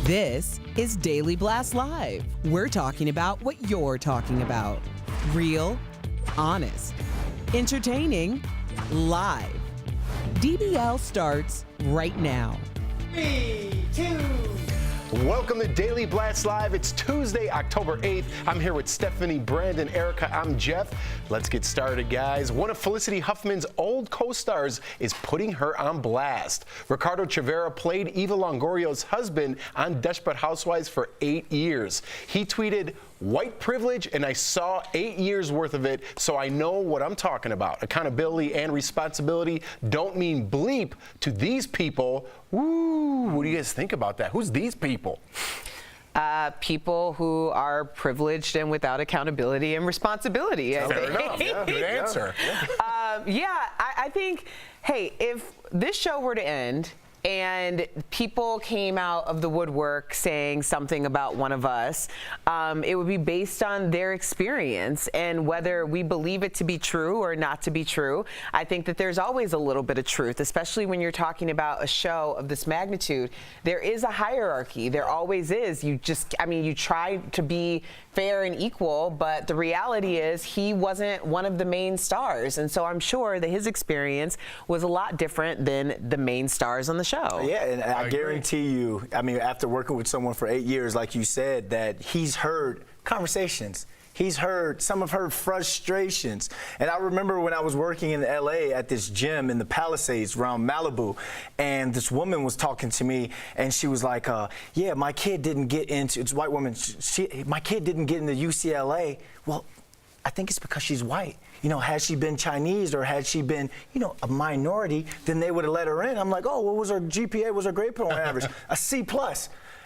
This is Daily Blast Live. We're talking about what you're talking about. Real, honest, entertaining, live. DBL starts right now. 3, 2. Welcome to Daily Blast Live. It's Tuesday, October 8th. I'm here with Stephanie, Brandon, Erica. I'm Jeff. Let's get started, guys. One of Felicity Huffman's old co-stars is putting her on blast. Ricardo Chavera played Eva Longoria's husband on Desperate Housewives for 8 years. He tweeted, "White privilege, and I saw 8 years worth of it, so I know what I'm talking about. Accountability and responsibility don't mean bleep to these people." Ooh, what do you guys think about that? Who's these people? People who are privileged and without accountability and responsibility. Fair enough. Yeah, good answer. I think, hey, if this show were to end and people came out of the woodwork saying something about one of us, it would be based on their experience and whether we believe it to be true or not to be true. I think that there's always a little bit of truth, especially when you're talking about a show of this magnitude. There is a hierarchy. There always is. You try to be fair and equal, but the reality is he wasn't one of the main stars. And so I'm sure that his experience was a lot different than the main stars on the show. Yeah, and I guarantee you, after working with someone for 8 years, like you said, that he's heard conversations. He's heard some of her frustrations. And I remember when I was working in LA at this gym in the Palisades around Malibu, and this woman was talking to me, and she was like, yeah, my kid didn't get into, it's a white woman, my kid didn't get into UCLA. Well, I think it's because she's white. had she been Chinese or had she been, a minority, then they would have let her in. I'm like, oh, what was her GPA? Was her grade point average? A C+.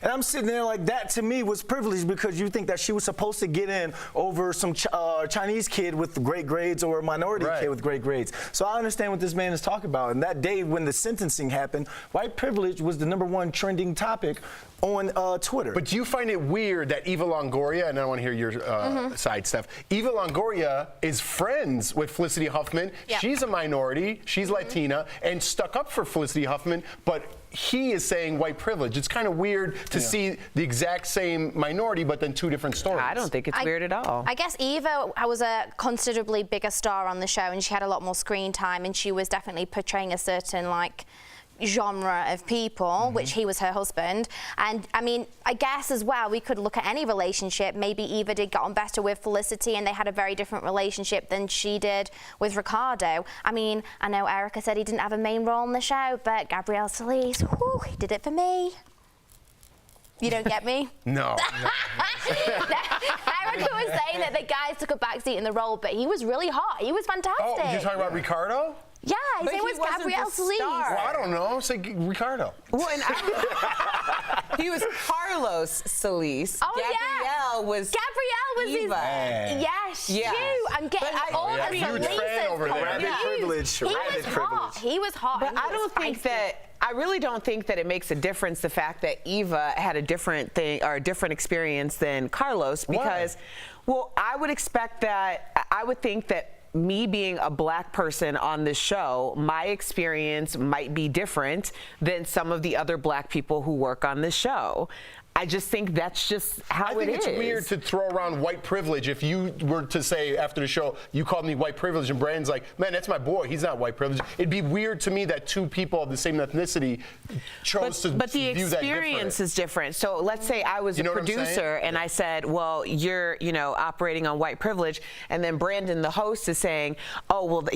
And I'm sitting there like, that to me was privileged, because you think that she was supposed to get in over some Chinese kid with great grades or a minority kid with great grades. So I understand what this man is talking about. And that day when the sentencing happened, white privilege was the #1 trending topic on Twitter. But do you find it weird that Eva Longoria, and I want to hear your side, Steph, Eva Longoria is friends with Felicity Huffman. Yep. She's a minority, she's Latina, and stuck up for Felicity Huffman, but he is saying white privilege. It's kind of weird to see the exact same minority, but then two different stories. I don't think it's weird at all. I guess Eva was a considerably bigger star on the show, and she had a lot more screen time, and she was definitely portraying a certain, genre of people, which he was her husband. And I mean, I guess as well, we could look at any relationship. Maybe Eva did get on better with Felicity, and they had a very different relationship than she did with Ricardo. I mean, I know Erica said he didn't have a main role in the show, but Gabrielle Solis, whew, he did it for me. You don't get me? No. Erica was saying that the guys took a backseat in the role, but he was really hot. He was fantastic. Oh, you're talking about Ricardo? Yeah, his But name he was wasn't Gabrielle the Solis. star. Well, I don't know. Say Ricardo. Well, and he was Carlos Solis. Oh, Gabrielle was Gabrielle Eva. Yes, Yeah. you. I'm getting all yeah, the huge fan Solises over there. Rabbit privilege, He rabbit was privilege. hot. He was hot. But and he I was don't think feisty. that. I really don't think that it makes a difference, the fact that Eva had a different thing or a different experience than Carlos, because, well, I would expect that. I would think that me being a black person on this show, my experience might be different than some of the other black people who work on this show. I just think that's just how it is. I think it's weird to throw around white privilege. If you were to say after the show, you called me white privilege, and Brandon's like, man, that's my boy. He's not white privilege. It'd be weird to me that two people of the same ethnicity chose to But the view that experience is different. So let's say I was You a know what I'm saying? producer and I said, well, you're, operating on white privilege. And then Brandon, the host, is saying, oh, well,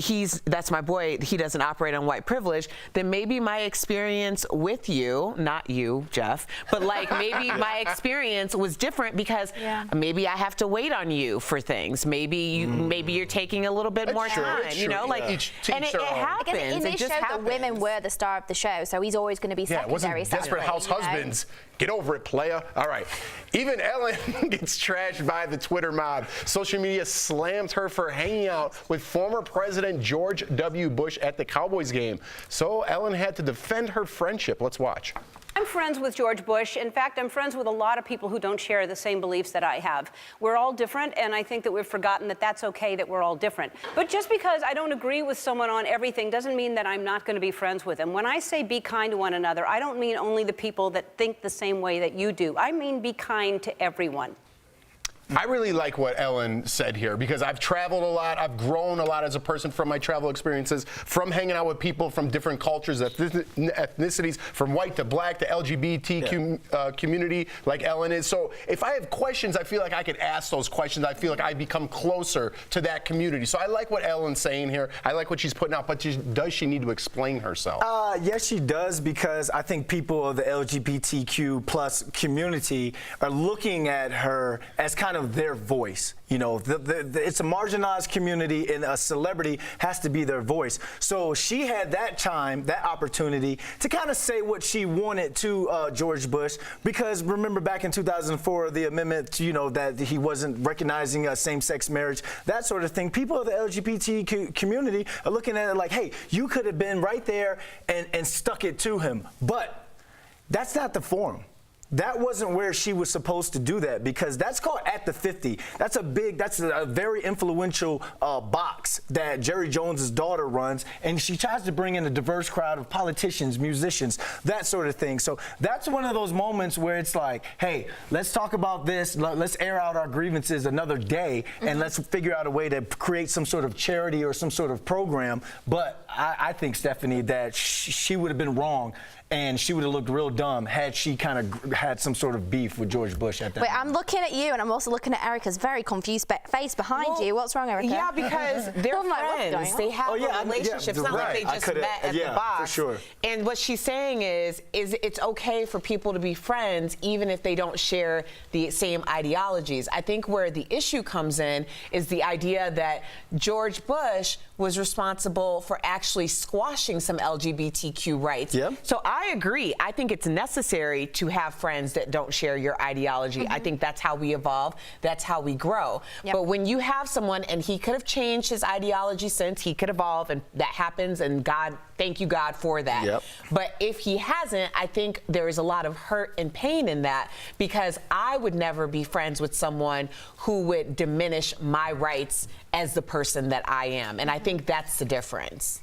that's my boy. He doesn't operate on white privilege. Then maybe my experience with you, not you, Jeff, but maybe my experience was different because maybe I have to wait on you for things. Maybe you're taking a little bit more time. It's It happens. In this it just show, happens. the women were the star of the show, so he's always going to be Yeah, it wasn't secondary. Desperate House Husbands. Get over it, playa. All right. Even Ellen gets trashed by the Twitter mob. Social media slams her for hanging out with former President George W. Bush at the Cowboys game. So Ellen had to defend her friendship. Let's watch. I'm friends with George Bush. In fact, I'm friends with a lot of people who don't share the same beliefs that I have. We're all different, and I think that we've forgotten that that's okay, that we're all different. But just because I don't agree with someone on everything doesn't mean that I'm not going to be friends with them. When I say be kind to one another, I don't mean only the people that think the same way that you do. I mean be kind to everyone. I really like what Ellen said here because I've traveled a lot. I've grown a lot as a person from my travel experiences, from hanging out with people from different cultures, ethnicities, from white to black to LGBT community like Ellen is. So if I have questions, I feel like I could ask those questions. I feel like I become closer to that community. So I like what Ellen's saying here. I like what she's putting out, but does she need to explain herself? Yes, she does, because I think people of the LGBTQ plus community are looking at her as kind of their voice. It's a marginalized community, and a celebrity has to be their voice. So she had that opportunity to kind of say what she wanted to George Bush, because remember back in 2004, the amendment, that he wasn't recognizing same-sex marriage, that sort of thing. People of the LGBT community are looking at it like, hey, you could have been right there and stuck it to him. But that's not the forum. That wasn't where she was supposed to do that, because that's called At the 50. That's a very influential box that Jerry Jones's daughter runs, and she tries to bring in a diverse crowd of politicians, musicians, that sort of thing. So that's one of those moments where it's like, hey, let's talk about this, let's air out our grievances another day, and let's figure out a way to create some sort of charity or some sort of program. But I think, Stephanie, that she would have been wrong and she would have looked real dumb had she kind of had some sort of beef with George Bush at that Wait, time. I'm looking at you, and I'm also looking at Erica's very confused face behind you. What's wrong, Erica? Yeah, because they're I'm like, what's friends. going They on? have a relationship. It's not like they just met at the box. For sure. And what she's saying is it's okay for people to be friends even if they don't share the same ideologies. I think where the issue comes in is the idea that George Bush was responsible for actually squashing some LGBTQ rights. Yep. So I agree. I think it's necessary to have friends that don't share your ideology. I think that's how we evolve. That's how we grow. Yep. But when you have someone, and he could have changed his ideology since, he could evolve, and that happens, and God, thank you, God, for that. Yep. But if he hasn't, I think there is a lot of hurt and pain in that, because I would never be friends with someone who would diminish my rights as the person that I am. And I think that's the difference.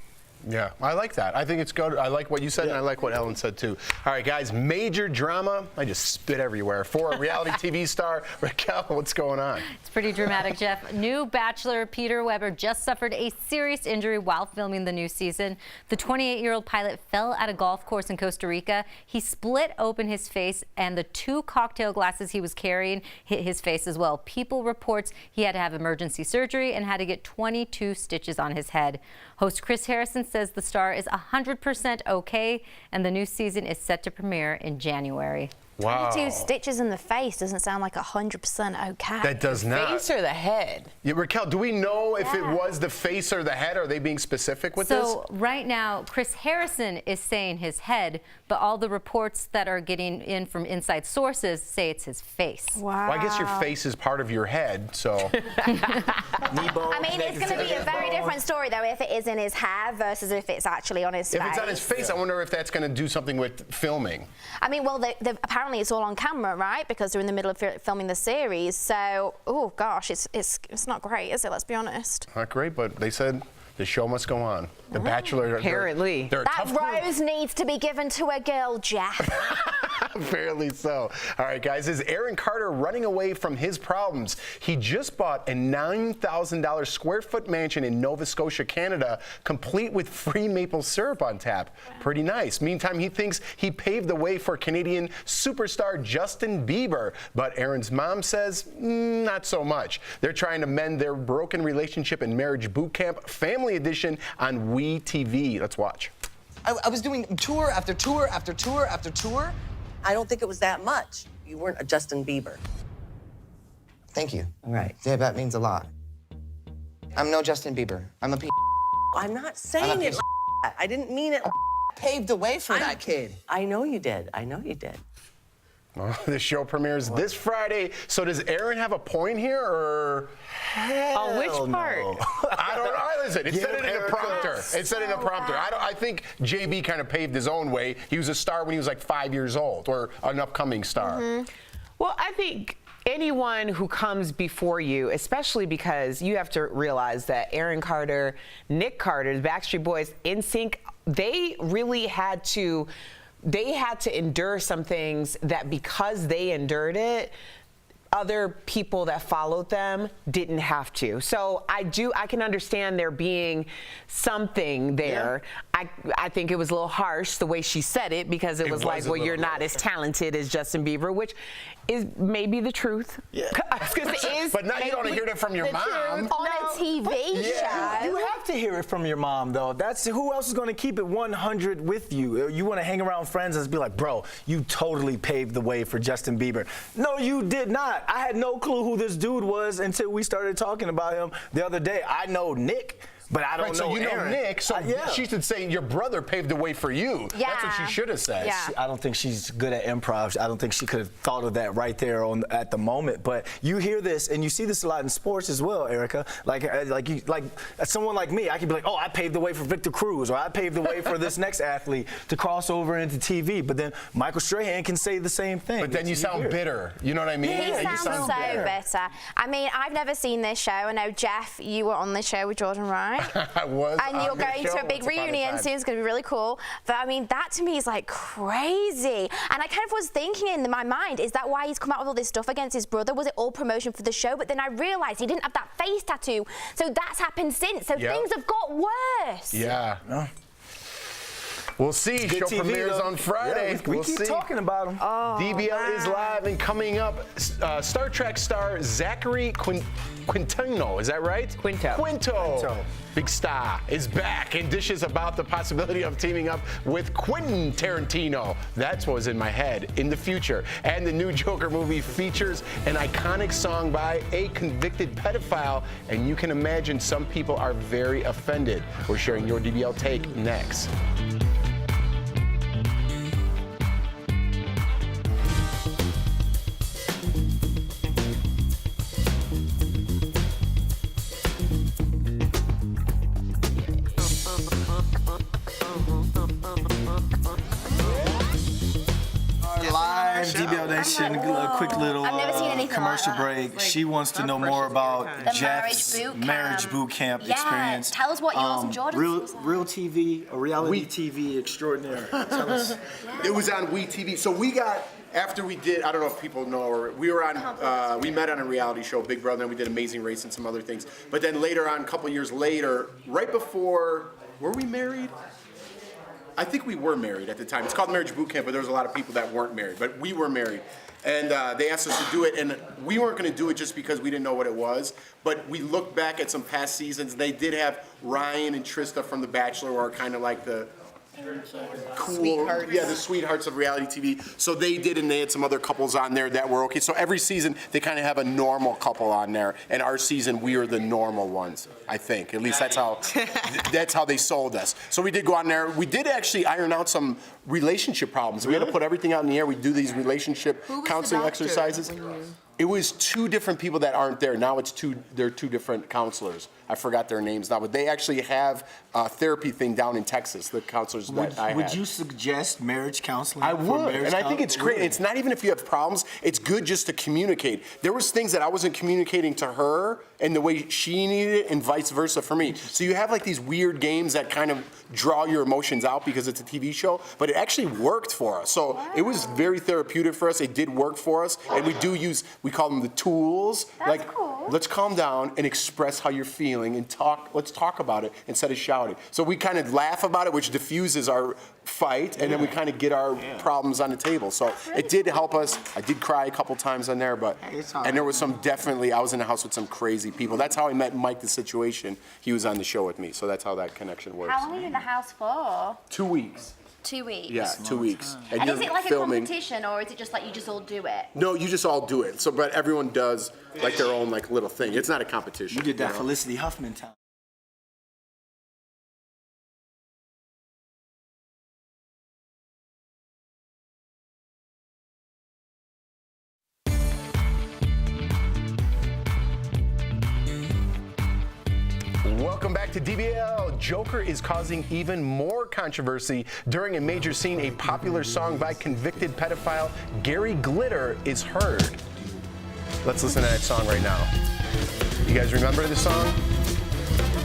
Yeah, I like that. I think it's good. I like what you said, and I like what Ellen said, too. All right, guys, major drama. I just spit everywhere. For a reality TV star, Raquel, what's going on? It's pretty dramatic, Jeff. New Bachelor Peter Weber just suffered a serious injury while filming the new season. The 28-year-old pilot fell at a golf course in Costa Rica. He split open his face, and the 2 cocktail glasses he was carrying hit his face as well. People reports he had to have emergency surgery and had to get 22 stitches on his head. Host Chris Harrison says the star is 100% okay, and the new season is set to premiere in January. Wow. 22 stitches in the face doesn't sound like 100% okay. That does not. Face or the head? Yeah, Raquel, do we know if it was the face or the head? Are they being specific with this? So right now, Chris Harrison is saying his head, but all the reports that are getting in from inside sources say it's his face. Wow. Well, I guess your face is part of your head, so. I mean, it's going to be a very different story, though, if it is in his hair versus if it's actually on his face. If it's on his face, I wonder if that's going to do something with filming. I mean, well, apparently it's all on camera, right? Because they're in the middle of filming the series. So, oh gosh, it's not great, is it? Let's be honest. Not great, but they said the show must go on. The Bachelor. Apparently. They're a That tough group. rose needs to be given to a girl, Jeff. Apparently so. All right, guys, is Aaron Carter running away from his problems? He just bought a $9,000 square foot mansion in Nova Scotia, Canada, complete with free maple syrup on tap. Wow. Pretty nice. Meantime, he thinks he paved the way for Canadian superstar Justin Bieber, but Aaron's mom says not so much. They're trying to mend their broken relationship in Marriage Boot Camp Family Edition on WE TV. Let's watch. I was doing tour after tour after tour after tour. I don't think it was that much. You weren't a Justin Bieber. Thank you. All right. Yeah, that means a lot. I'm no Justin Bieber. I'm a I'm not saying it like that. I didn't mean it. paved the way for that kid. I know you did. I know you did. Well, the show premieres this Friday. So does Aaron have a point here, or? On which part? I don't know. Listen, it said it in the prompter. It said it in the prompter. I think JB kind of paved his own way. He was a star when he was like 5 years old, or an upcoming star. Well, I think anyone who comes before you, especially because you have to realize that Aaron Carter, Nick Carter, the Backstreet Boys, NSYNC, they really had to endure some things that, because they endured it, other people that followed them didn't have to. So I can understand there being something there. Yeah. I think it was a little harsh the way she said it, because it was like, well, you're not as talented as Justin Bieber, which is maybe the truth. Yeah. But now you don't want to hear that from your mom. On a TV show. You have to hear it from your mom, though. That's who else is going to keep it 100 with you. You want to hang around friends and be like, bro, you totally paved the way for Justin Bieber. No, you did not. I had no clue who this dude was until we started talking about him the other day. I know Nick, but I don't know So you know Aaron. Nick, so she should say your brother paved the way for you. Yeah. That's what she should have said. Yeah. I don't think she's good at improv. I don't think she could have thought of that right there at the moment. But you hear this, and you see this a lot in sports as well, Erica. Like someone like me, I could be like, oh, I paved the way for Victor Cruz, or I paved the way for this next athlete to cross over into TV. But then Michael Strahan can say the same thing. But then you sound bitter. You know what I mean? He You sounds so bitter. I mean, I've never seen this show. I know, Jeff, you were on this show with Jordan, right? I was. And you're going to a big reunion soon. It's going to be really cool. But I mean, that to me is like crazy. And I kind of was thinking in my mind, is that why he's come out with all this stuff against his brother? Was it all promotion for the show? But then I realized he didn't have that face tattoo. So that's happened since. So things have got worse. Yeah. We'll see. Good Show TV, premieres though. on Friday. Yeah, we we'll keep see. talking about him. DBL is live, and coming up, Star Trek star Zachary Quintino. Is that right? Quinto. Big star is back and dishes about the possibility of teaming up with Quentin Tarantino. That's what was in my head in the future. And the new Joker movie features an iconic song by a convicted pedophile, and you can imagine some people are very offended. We're sharing your DBL take next. Live DBL Nation, a quick little I've never seen anything commercial like that. break. She wants to know more about The Jeff's marriage boot camp Yeah, experience. tell us what yours and Jordan's was like. Real TV, a reality TV extraordinaire. Tell us. It was on WeTV. So we got, after we did, I don't know if people know, or we were on, we met on a reality show, Big Brother, and we did Amazing Race and some other things. But then later on, a couple years later, right before, were we married? I think we were married at the time. It's called Marriage Boot Camp, but there was a lot of people that weren't married. But we were married. And they asked us to do it, and we weren't going to do it just because we didn't know what it was. But we looked back at some past seasons. They did have Ryan and Trista from The Bachelor, who are kind of like the cool, Sweethearts. yeah, the sweethearts of reality TV. So they did, and they had some other couples on there that were okay. So every season they kind of have a normal couple on there, and our season we were the normal ones. I think, at least that's how they sold us. So we did go on there. We did actually iron out some relationship problems. We had to put everything out in the air. We do these relationship counseling exercises. It was two different people that aren't there. Now they're two different counselors. I forgot their names now, but they actually have a therapy thing down in Texas, the counselors that I had. Would you suggest marriage counseling? I for would, marriage and I think it's great. Really? It's not even if you have problems, it's good just to communicate. There was things that I wasn't communicating to her and the way she needed it, and vice versa for me. So you have like these weird games that kind of draw your emotions out because it's a TV show, but it actually worked for us. So it was very therapeutic for us. It did work for us, and we do use, we call them the tools. That's cool. Let's calm down and express how you're feeling and talk. Let's talk about it instead of shouting. So we kind of laugh about it, which diffuses our fight, and then we kind of get our problems on the table. So it did help us. I did cry a couple times on there, but and there was some definitely. I was in the house with some crazy people. That's how I met Mike The Situation. He was on the show with me, so that's how that connection works. How long are you in the house for? 2 weeks. 2 weeks. Yeah, 2 weeks. And is you're it like filming. a competition, or is it just like you just all do it? No, you just all do it. So, but everyone does like their own like little thing. It's not a competition. You did that know? Felicity Huffman time. Welcome back to DBL. Joker is causing even more controversy during a major scene. A popular song by convicted pedophile Gary Glitter is heard. Let's listen to that song right now. You guys remember the song?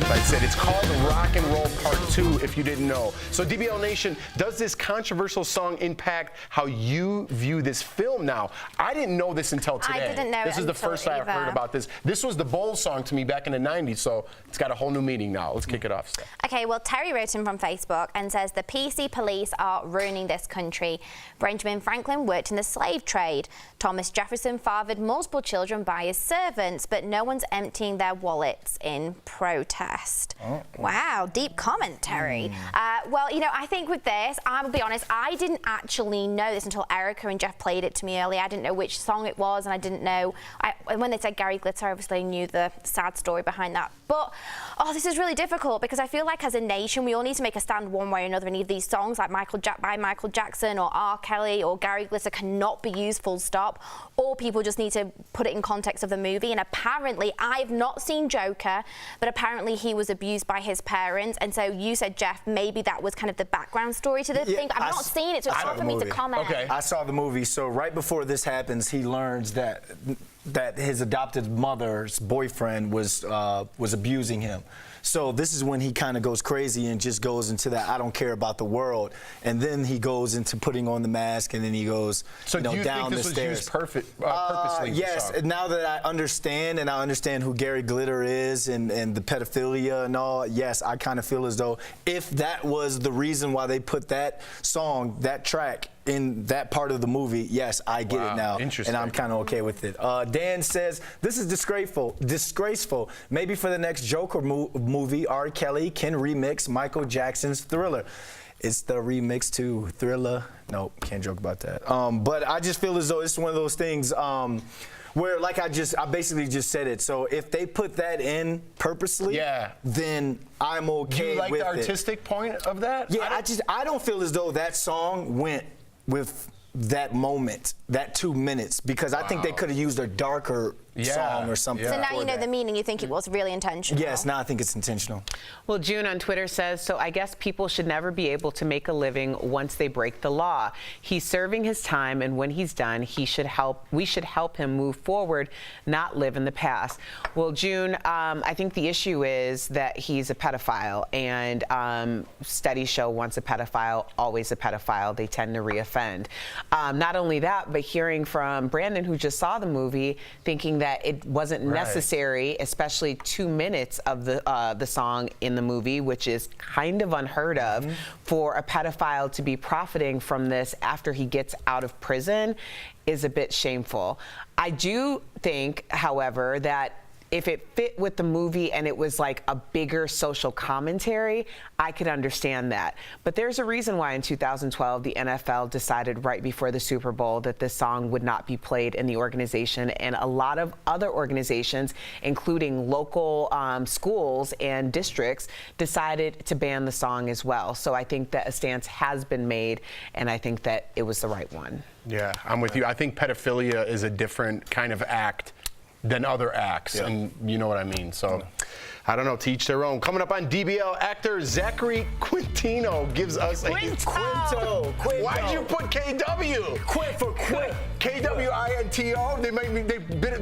Like I said, it's called Rock and Roll Part 2, if you didn't know. So DBL Nation, does this controversial song impact how you view this film now? I didn't know this until today. I didn't know this it is the until first I've heard either. about this. This was the Bowl song to me back in the 90s, so it's got a whole new meaning now. Let's kick it off, Steph. Okay, well, Terry wrote in from Facebook and says the PC police are ruining this country. Benjamin Franklin worked in the slave trade. Thomas Jefferson fathered multiple children by his servants, but no one's emptying their wallets in protest. Wow, deep comment, Terry. Well, you know, I think with this, I will be honest, I didn't actually know this until Erica and Jeff played it to me earlier. I didn't know which song it was, and I didn't know. And when they said Gary Glitter, obviously I knew the sad story behind that. But, oh, this is really difficult because I feel like as a nation, we all need to make a stand one way or another in either of these songs, like Michael Jackson or R. Kelly or Gary Glitter cannot be used full stop, or people just need to put it in context of the movie. And apparently, I've not seen Joker, but apparently he was abused by his parents. And so you said, Jeff, maybe that was kind of the background story to the thing. I've not seen it, so it's hard for me to comment. Okay. I saw the movie, so right before this happens, he learns that his adopted mother's boyfriend was abusing him. So this is when he kind of goes crazy and just goes into that I don't care about the world. And then he goes into putting on the mask, and then he goes So do you down think this the was stairs. used purposely? Yes, now that I understand, and I understand who Gary Glitter is and the pedophilia and all, yes, I kind of feel as though if that was the reason why they put that song, that track, in that part of the movie, yes, I get it now. Interesting. And I'm kind of okay with it. Dan says, this is disgraceful. Maybe for the next Joker movie, R. Kelly can remix Michael Jackson's Thriller. It's the remix to Thriller. Nope, can't joke about that. But I just feel as though it's one of those things where, like I basically just said it. So if they put that in purposely, then I'm okay with it. You like the artistic point of that? Yeah, I don't feel as though that song went with that moment, that 2 minutes, because I think they could have used a darker song or something. So now you know the meaning. You think it was really intentional. Yes, now I think it's intentional. Well, June on Twitter says, so I guess people should never be able to make a living once they break the law. He's serving his time, and when he's done, we should help him move forward, not live in the past. Well, June, I think the issue is that he's a pedophile, and studies show once a pedophile, always a pedophile. They tend to reoffend. Not only that, but hearing from Brandon, who just saw the movie, thinking that it wasn't necessary, especially 2 minutes of the song in the movie, which is kind of unheard of, for a pedophile to be profiting from this after he gets out of prison is a bit shameful. I do think, however, that if it fit with the movie and it was like a bigger social commentary, I could understand that. But there's a reason why in 2012 the NFL decided right before the Super Bowl that this song would not be played in the organization, and a lot of other organizations, including local schools and districts, decided to ban the song as well. So I think that a stance has been made, and I think that it was the right one. Yeah, I'm with you. I think pedophilia is a different kind of act than other acts, and you know what I mean. So, I don't know, to each their own. Coming up on DBL, actor Zachary Quintino gives us Quinto. Why'd you put KW? Quint for quit. KWINTO.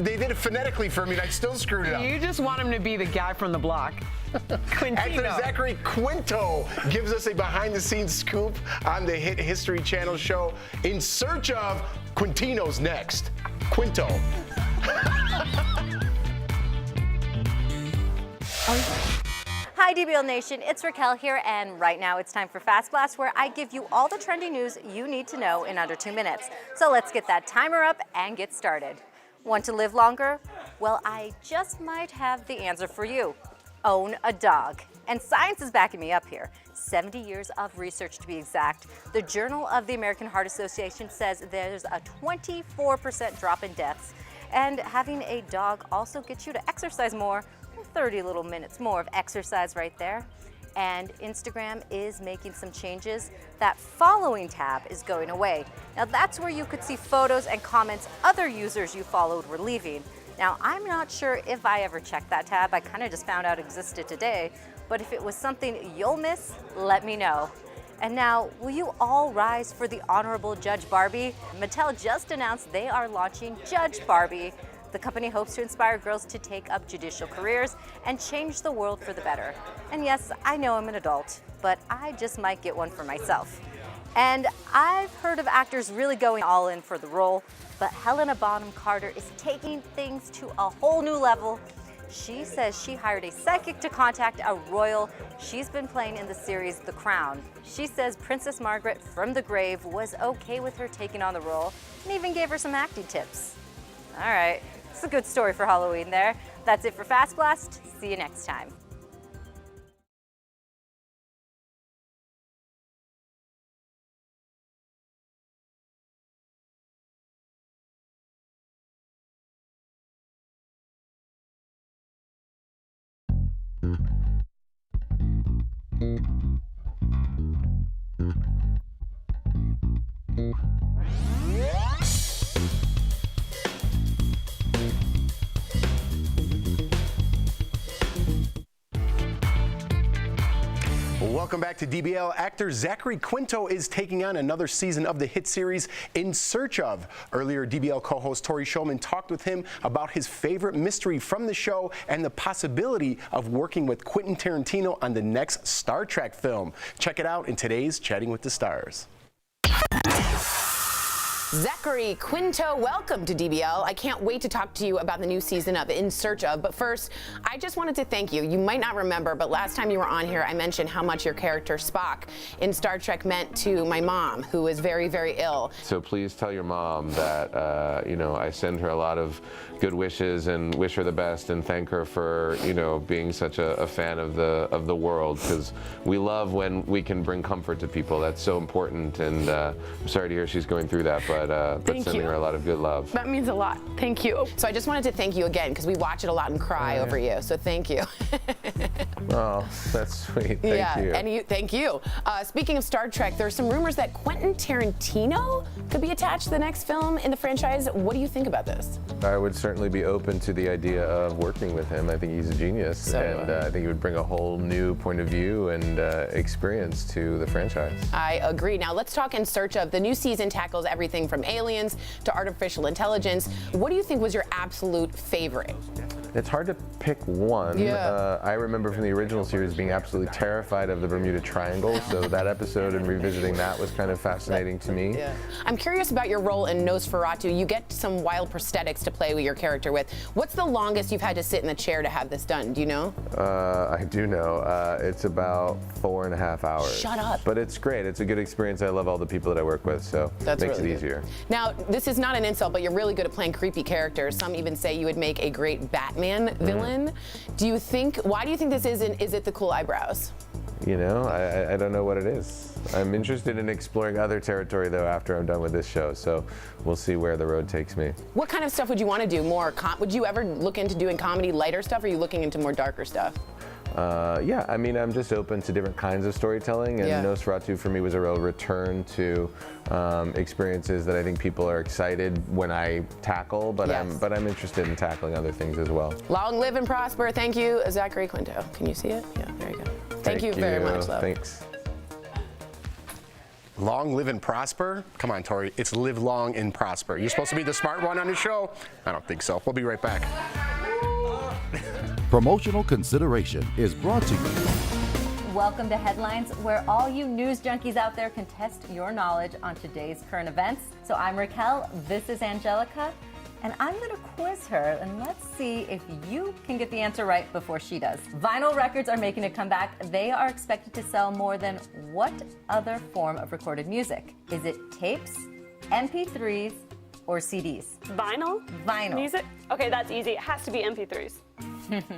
They did it phonetically for me, and I still screwed it up. You just want him to be the guy from the block. Actor Zachary Quinto gives us a behind-the-scenes scoop on the hit History Channel show In Search of Quintino's Next. Quinto. Hi DBL Nation, it's Raquel here, and right now it's time for Fast Blast, where I give you all the trending news you need to know in under 2 minutes. So let's get that timer up and get started. Want to live longer? Well, I just might have the answer for you. Own a dog. And science is backing me up here. 70 years of research to be exact. The Journal of the American Heart Association says there's a 24% drop in deaths. And having a dog also gets you to exercise more. 30 little minutes more of exercise right there. And Instagram is making some changes. That following tab is going away. Now that's where you could see photos and comments other users you followed were leaving. Now I'm not sure if I ever checked that tab. I kind of just found out it existed today. But if it was something you'll miss, let me know. And now, will you all rise for the Honorable Judge Barbie? Mattel just announced they are launching Judge Barbie. The company hopes to inspire girls to take up judicial careers and change the world for the better. And yes, I know I'm an adult, but I just might get one for myself. And I've heard of actors really going all in for the role, but Helena Bonham Carter is taking things to a whole new level. She says she hired a psychic to contact a royal she's been playing in the series The Crown. She says Princess Margaret from the grave was okay with her taking on the role and even gave her some acting tips. All right, it's a good story for Halloween there. That's it for Fast Blast. See you next time. Welcome back to DBL. Actor Zachary Quinto is taking on another season of the hit series In Search Of. Earlier, DBL co-host Tori Shulman talked with him about his favorite mystery from the show and the possibility of working with Quentin Tarantino on the next Star Trek film. Check it out in today's Chatting with the Stars. Zachary Quinto, welcome to DBL. I can't wait to talk to you about the new season of In Search Of, but first, I just wanted to thank you. You might not remember, but last time you were on here, I mentioned how much your character Spock in Star Trek meant to my mom, who is very, very ill. So please tell your mom that, I send her a lot of good wishes and wish her the best and thank her for, being such a fan of the world, because we love when we can bring comfort to people. That's so important, and I'm sorry to hear she's going through that, but sending her a lot of good love. That means a lot. Thank you. So I just wanted to thank you again, because we watch it a lot and cry over you, so thank you. Oh, that's sweet. Thank you. And thank you. Speaking of Star Trek, there's some rumors that Quentin Tarantino could be attached to the next film in the franchise. What do you think about this? I would certainly be open to the idea of working with him. I think he's a genius, and I think he would bring a whole new point of view and experience to the franchise. I agree. Now let's talk In Search Of. The new season tackles everything from aliens to artificial intelligence. What do you think was your absolute favorite? It's hard to pick one. I remember from the original series being absolutely terrified of the Bermuda Triangle, so that episode and revisiting that was kind of fascinating to me. I'm curious about your role in Nosferatu. You get some wild prosthetics to play with your character with. What's the longest you've had to sit in the chair to have this done? Do you know? I do know. It's about 4.5 hours. Shut up. But it's great. It's a good experience. I love all the people that I work with, so it makes it easier. Now, this is not an insult, but you're really good at playing creepy characters. Some even say you would make a great Batman villain. Why do you think this is, and is it the cool eyebrows? I don't know what it is. I'm interested in exploring other territory, though, after I'm done with this show, so we'll see where the road takes me. What kind of stuff would you want to do? Would you ever look into doing comedy, lighter stuff, or are you looking into more darker stuff? I'm just open to different kinds of storytelling, and Nosferatu for me was a real return to experiences that I think people are excited when I tackle, but I'm interested in tackling other things as well. Long live and prosper. Thank you, Zachary Quinto. Can you see it? Yeah, there you go. Thank you very much, love. Thanks. Long, live, and prosper? Come on, Tori. It's live long and prosper. You're supposed to be the smart one on the show? I don't think so. We'll be right back. Promotional consideration is brought to you. Welcome to Headlines, where all you news junkies out there can test your knowledge on today's current events. So I'm Raquel, this is Angelica, and I'm going to quiz her, and let's see if you can get the answer right before she does. Vinyl records are making a comeback. They are expected to sell more than what other form of recorded music? Is it tapes, MP3s, or CDs? Vinyl? Vinyl. Music? Okay, that's easy. It has to be MP3s.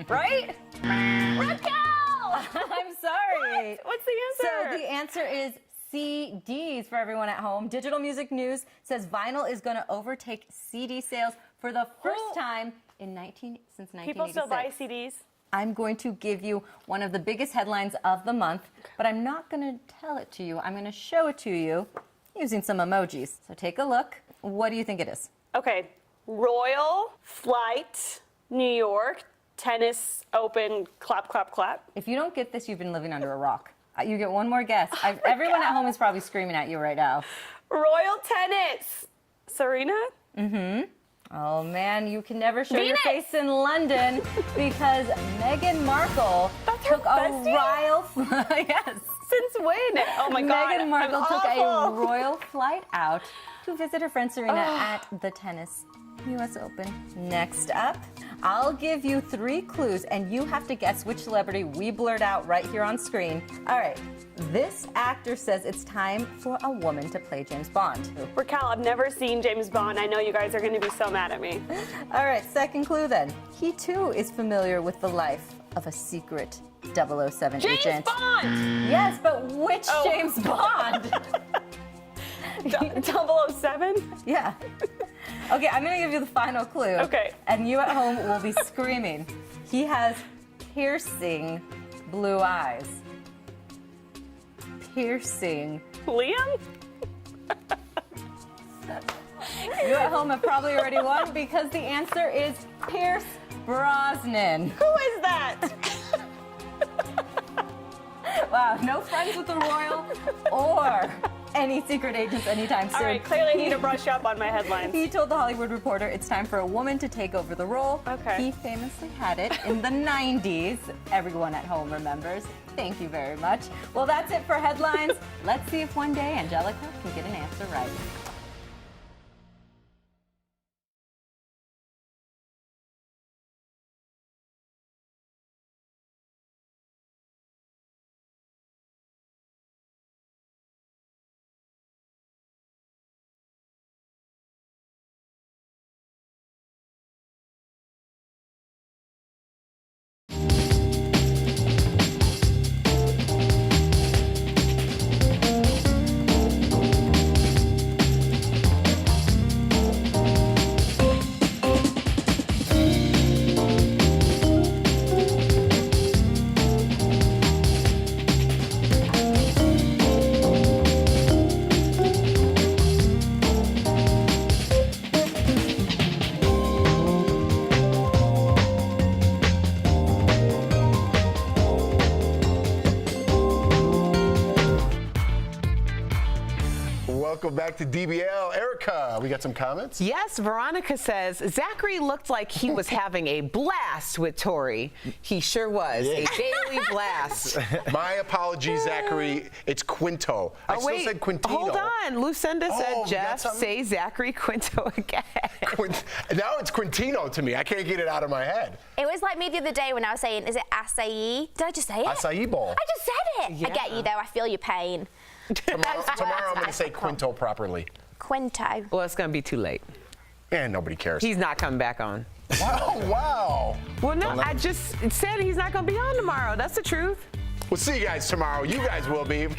Right? Raquel! I'm sorry. What's the answer? So the answer is CDs for everyone at home. Digital Music News says vinyl is going to overtake CD sales for the first time since 1986. People still buy CDs? I'm going to give you one of the biggest headlines of the month, but I'm not going to tell it to you. I'm going to show it to you using some emojis. So take a look. What do you think it is? Okay. Royal Flight, New York, Tennis Open, clap, clap, clap. If you don't get this, you've been living under a rock. You get one more guess. Everyone at home is probably screaming at you right now. Royal Tennis. Serena? Mm-hmm. Oh, man, you can never show your face in London because Meghan Markle took a royal flight. Yes. Since when? Oh, my God. Meghan Markle took a royal flight out to visit her friend Serena at the tennis U.S. Open. Next up, I'll give you 3 clues, and you have to guess which celebrity we blurred out right here on screen. All right. This actor says it's time for a woman to play James Bond. Raquel, I've never seen James Bond. I know you guys are going to be so mad at me. All right, second clue then. He, too, is familiar with the life of a secret 007 James agent. Bond! Yes, but which James Bond? 007? Yeah. Okay, I'm going to give you the final clue. Okay. And you at home will be screaming. He has piercing blue eyes. Piercing. Liam? You at home have probably already won because the answer is Pierce Brosnan. Who is that? Wow, Wow, no friends with the royal or any secret agents anytime soon. All right, clearly I need to brush up on my headlines. He told The Hollywood Reporter it's time for a woman to take over the role. Okay. He famously had it in the 90s. Everyone at home remembers. Thank you very much. Well, that's it for headlines. Let's see if one day Angelica can get an answer right. Welcome back to DBL. Erica, we got some comments? Yes, Veronica says, Zachary looked like he was having a blast with Tori. He sure was. A daily blast. My apologies, Zachary. It's Quinto. I still said Quintino. Hold on. Lucinda Oh, said, you got Jeff, something? say Zachary Quinto again. Now it's Quintino to me. I can't get it out of my head. It was like me the other day when I was saying, is it acai? Did I just say it? Acai bowl. I just said it. I get you though. I feel your pain. Tomorrow I'm going to say Quinto properly. Quinto. Well, it's going to be too late. And nobody cares. He's not coming back on. Wow, wow. Well, no, I just said he's not going to be on tomorrow. That's the truth. We'll see you guys tomorrow. You guys will be.